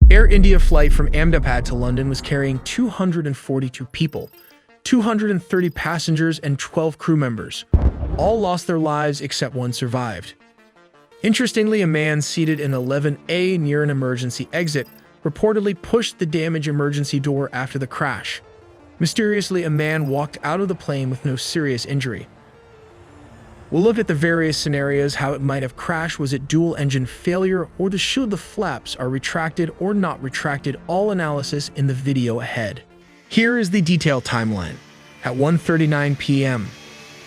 Air India flight from Ahmedabad to London was carrying 242 people, 230 passengers and 12 crew members. All lost their lives except one survived. Interestingly, a man seated in 11A near an emergency exit reportedly pushed the damaged emergency door after the crash. Mysteriously, a man walked out of the plane with no serious injury. We'll look at the various scenarios, how it might have crashed. Was it dual engine failure, or should the flaps are retracted or not retracted? All analysis in the video ahead. Here is the detailed timeline. At 1:39 p.m.,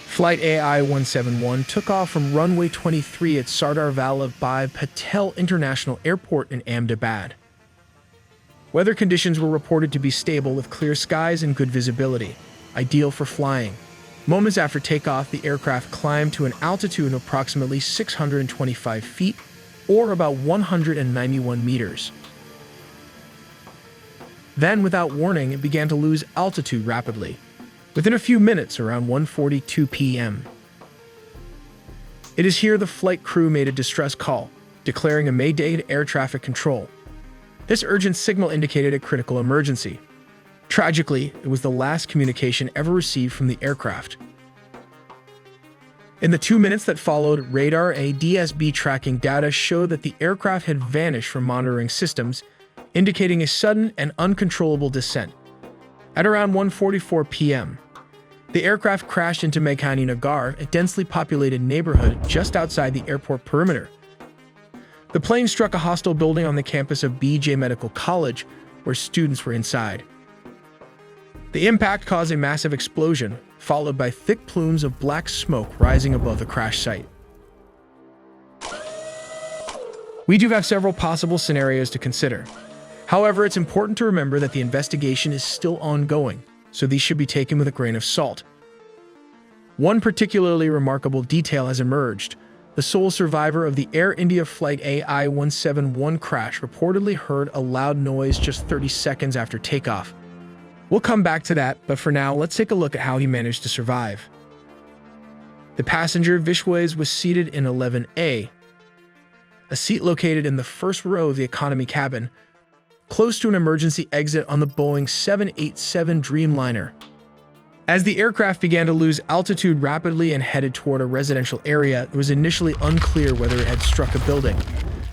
Flight AI-171 took off from runway 23 at Sardar Vallabhbhai Patel International Airport in Ahmedabad. Weather conditions were reported to be stable with clear skies and good visibility, ideal for flying. Moments after takeoff, the aircraft climbed to an altitude of approximately 625 feet, or about 191 meters. Then, without warning, it began to lose altitude rapidly. Within a few minutes, around 1:42 p.m. It is here the flight crew made a distress call, declaring a mayday to air traffic control. This urgent signal indicated a critical emergency. Tragically, it was the last communication ever received from the aircraft. In the 2 minutes that followed, radar ADS-B tracking data showed that the aircraft had vanished from monitoring systems, indicating a sudden and uncontrollable descent. At around 1:44 p.m., the aircraft crashed into Meghani Nagar, a densely populated neighborhood just outside the airport perimeter. The plane struck a hostel building on the campus of BJ Medical College, where students were inside. The impact caused a massive explosion, followed by thick plumes of black smoke rising above the crash site. We do have several possible scenarios to consider. However, it's important to remember that the investigation is still ongoing, so these should be taken with a grain of salt. One particularly remarkable detail has emerged. The sole survivor of the Air India Flight AI-171 crash reportedly heard a loud noise just 30 seconds after takeoff. We'll come back to that, but for now, let's take a look at how he managed to survive. The passenger, Vishwas, was seated in 11A, a seat located in the first row of the economy cabin, close to an emergency exit on the Boeing 787 Dreamliner. As the aircraft began to lose altitude rapidly and headed toward a residential area, it was initially unclear whether it had struck a building.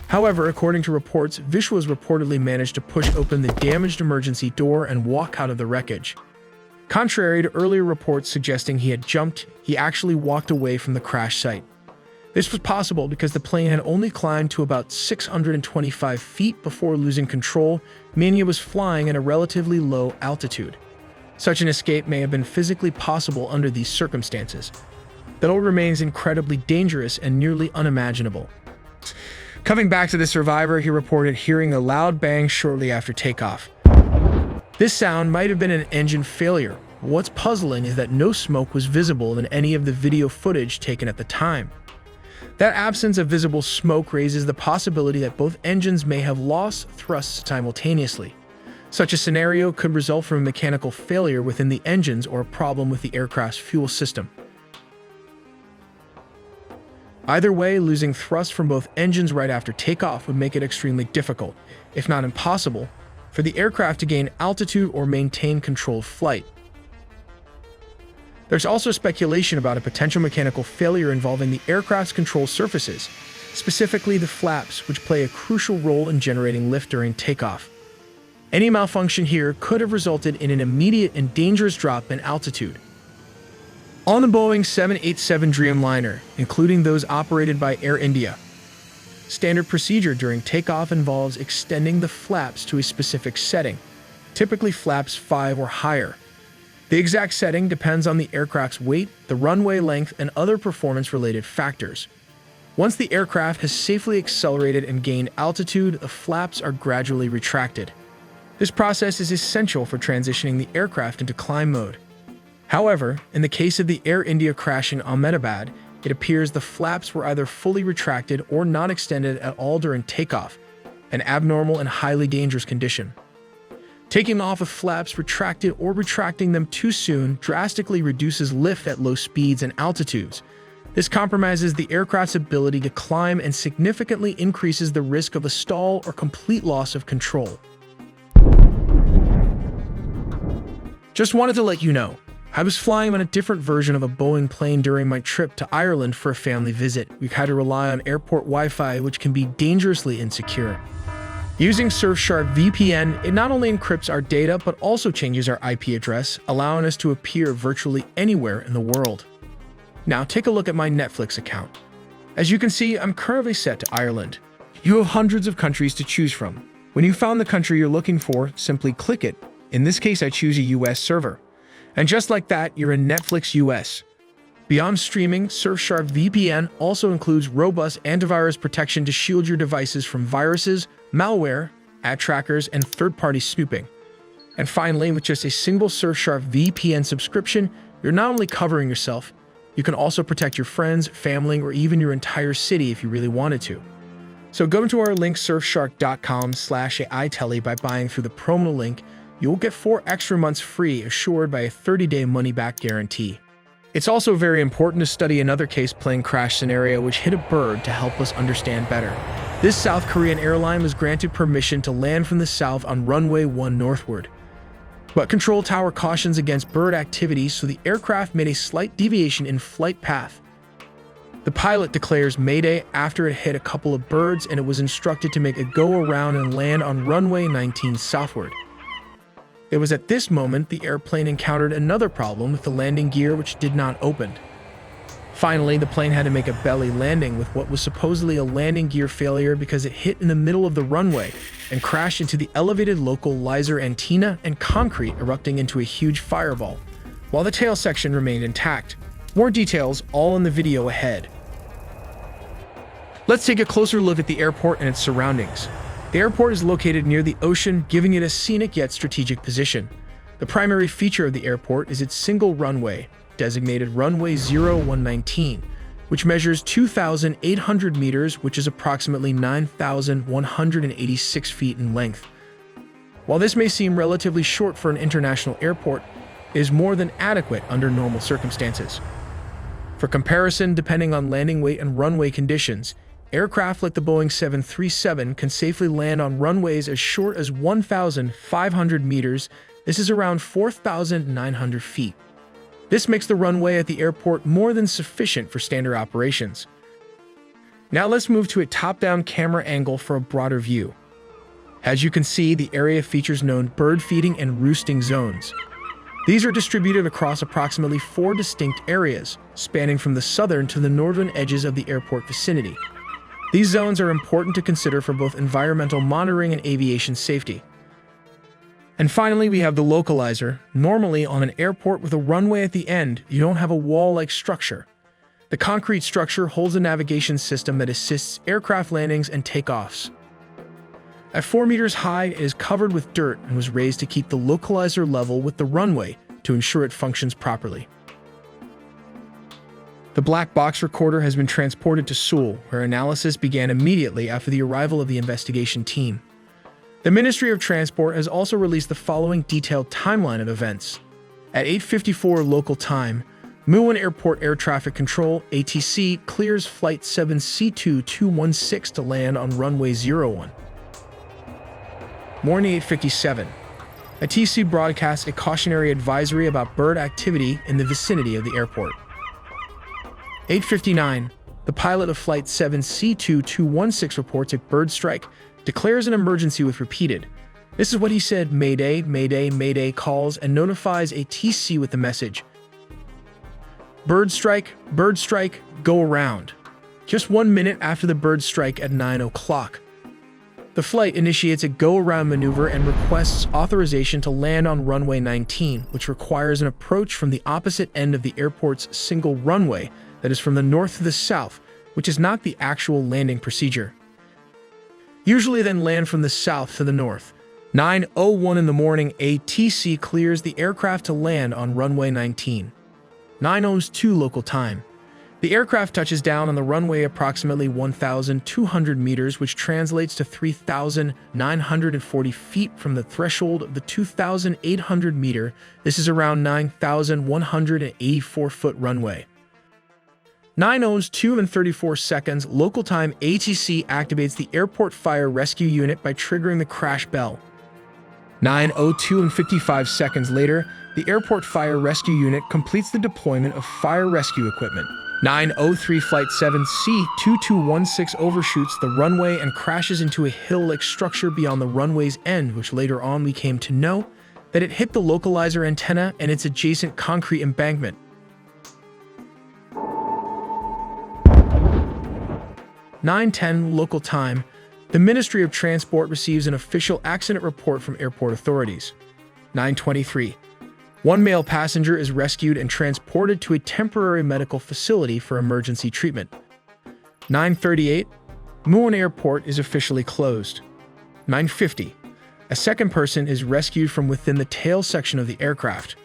However, according to reports, Vishwas reportedly managed to push open the damaged emergency door and walk out of the wreckage. Contrary to earlier reports suggesting he had jumped, he actually walked away from the crash site. This was possible because the plane had only climbed to about 625 feet before losing control, meaning it was flying at a relatively low altitude. Such an escape may have been physically possible under these circumstances, but it remains incredibly dangerous and nearly unimaginable. Coming back to the survivor, he reported hearing a loud bang shortly after takeoff. This sound might have been an engine failure. What's puzzling is that no smoke was visible in any of the video footage taken at the time. That absence of visible smoke raises the possibility that both engines may have lost thrust simultaneously. Such a scenario could result from a mechanical failure within the engines or a problem with the aircraft's fuel system. Either way, losing thrust from both engines right after takeoff would make it extremely difficult, if not impossible, for the aircraft to gain altitude or maintain controlled flight. There's also speculation about a potential mechanical failure involving the aircraft's control surfaces, specifically the flaps, which play a crucial role in generating lift during takeoff. Any malfunction here could have resulted in an immediate and dangerous drop in altitude. On the Boeing 787 Dreamliner, including those operated by Air India, standard procedure during takeoff involves extending the flaps to a specific setting, typically flaps 5 or higher. The exact setting depends on the aircraft's weight, the runway length, and other performance-related factors. Once the aircraft has safely accelerated and gained altitude, the flaps are gradually retracted. This process is essential for transitioning the aircraft into climb mode. However, in the case of the Air India crash in Ahmedabad, it appears the flaps were either fully retracted or not extended at all during takeoff, an abnormal and highly dangerous condition. Taking off with flaps retracted or retracting them too soon drastically reduces lift at low speeds and altitudes. This compromises the aircraft's ability to climb and significantly increases the risk of a stall or complete loss of control. Just wanted to let you know, I was flying on a different version of a Boeing plane during my trip to Ireland for a family visit. We've had to rely on airport Wi-Fi, which can be dangerously insecure. Using Surfshark VPN, it not only encrypts our data, but also changes our IP address, allowing us to appear virtually anywhere in the world. Now take a look at my Netflix account. As you can see, I'm currently set to Ireland. You have hundreds of countries to choose from. When you found the country you're looking for, simply click it. In this case, I choose a US server. And just like that, you're in Netflix US. Beyond streaming, Surfshark VPN also includes robust antivirus protection to shield your devices from viruses, malware, ad trackers, and third-party snooping. And finally, with just a single Surfshark VPN subscription, you're not only covering yourself, you can also protect your friends, family, or even your entire city if you really wanted to. So go into our link surfshark.com/AITELI by buying through the promo link. You'll get 4 extra months free, assured by a 30-day money-back guarantee. It's also very important to study another case-plane crash scenario which hit a bird to help us understand better. This South Korean airline was granted permission to land from the south on runway 1 northward. But control tower cautions against bird activity, so the aircraft made a slight deviation in flight path. The pilot declares Mayday after it hit a couple of birds, and it was instructed to make a go-around and land on runway 19 southward. It was at this moment the airplane encountered another problem with the landing gear, which did not open. Finally, the plane had to make a belly landing with what was supposedly a landing gear failure because it hit in the middle of the runway and crashed into the elevated localizer antenna and concrete, erupting into a huge fireball, while the tail section remained intact. More details all in the video ahead. Let's take a closer look at the airport and its surroundings. The airport is located near the ocean, giving it a scenic yet strategic position. The primary feature of the airport is its single runway, designated Runway 0119, which measures 2,800 meters, which is approximately 9,186 feet in length. While this may seem relatively short for an international airport, it is more than adequate under normal circumstances. For comparison, depending on landing weight and runway conditions, aircraft like the Boeing 737 can safely land on runways as short as 1,500 meters. This is around 4,900 feet. This makes the runway at the airport more than sufficient for standard operations. Now let's move to a top-down camera angle for a broader view. As you can see, the area features known bird feeding and roosting zones. These are distributed across approximately 4 distinct areas, spanning from the southern to the northern edges of the airport vicinity. These zones are important to consider for both environmental monitoring and aviation safety. And finally, we have the localizer. Normally, on an airport with a runway at the end, you don't have a wall-like structure. The concrete structure holds a navigation system that assists aircraft landings and takeoffs. At 4 meters high, it is covered with dirt and was raised to keep the localizer level with the runway to ensure it functions properly. The black box recorder has been transported to Seoul, where analysis began immediately after the arrival of the investigation team. The Ministry of Transport has also released the following detailed timeline of events. At 8:54 local time, Muwon Airport Air Traffic Control (ATC) clears Flight 7 C2216 to land on runway 01. Morning 8:57. ATC broadcasts a cautionary advisory about bird activity in the vicinity of the airport. 8:59. The pilot of Flight 7 C2216 reports a bird strike, declares an emergency with repeated. This is what he said: Mayday, Mayday, Mayday calls, and notifies ATC with the message: bird strike, go around. Just 1 minute after the bird strike at 9 o'clock. The flight initiates a go-around maneuver and requests authorization to land on runway 19, which requires an approach from the opposite end of the airport's single runway, that is from the north to the south, which is not the actual landing procedure. Usually then land from the south to the north. 9:01 in the morning, ATC clears the aircraft to land on runway 19. 9:02 local time. The aircraft touches down on the runway approximately 1,200 meters, which translates to 3,940 feet from the threshold of the 2,800 meter. This is around 9,184 foot runway. 9:02 and 34 seconds local time ATC activates the airport fire rescue unit by triggering the crash bell. 9:02 and 55 seconds later, the airport fire rescue unit completes the deployment of fire rescue equipment. 9:03 Flight 7C-2216 overshoots the runway and crashes into a hill-like structure beyond the runway's end, which later on we came to know that it hit the localizer antenna and its adjacent concrete embankment. 9:10 local time, the Ministry of Transport receives an official accident report from airport authorities. 9:23. One male passenger is rescued and transported to a temporary medical facility for emergency treatment. 9:38. Muon Airport is officially closed. 9:50. A second person is rescued from within the tail section of the aircraft.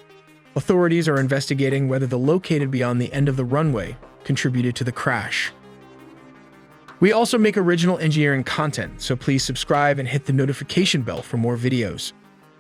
Authorities are investigating whether the located beyond the end of the runway contributed to the crash. We also make original engineering content, so please subscribe and hit the notification bell for more videos.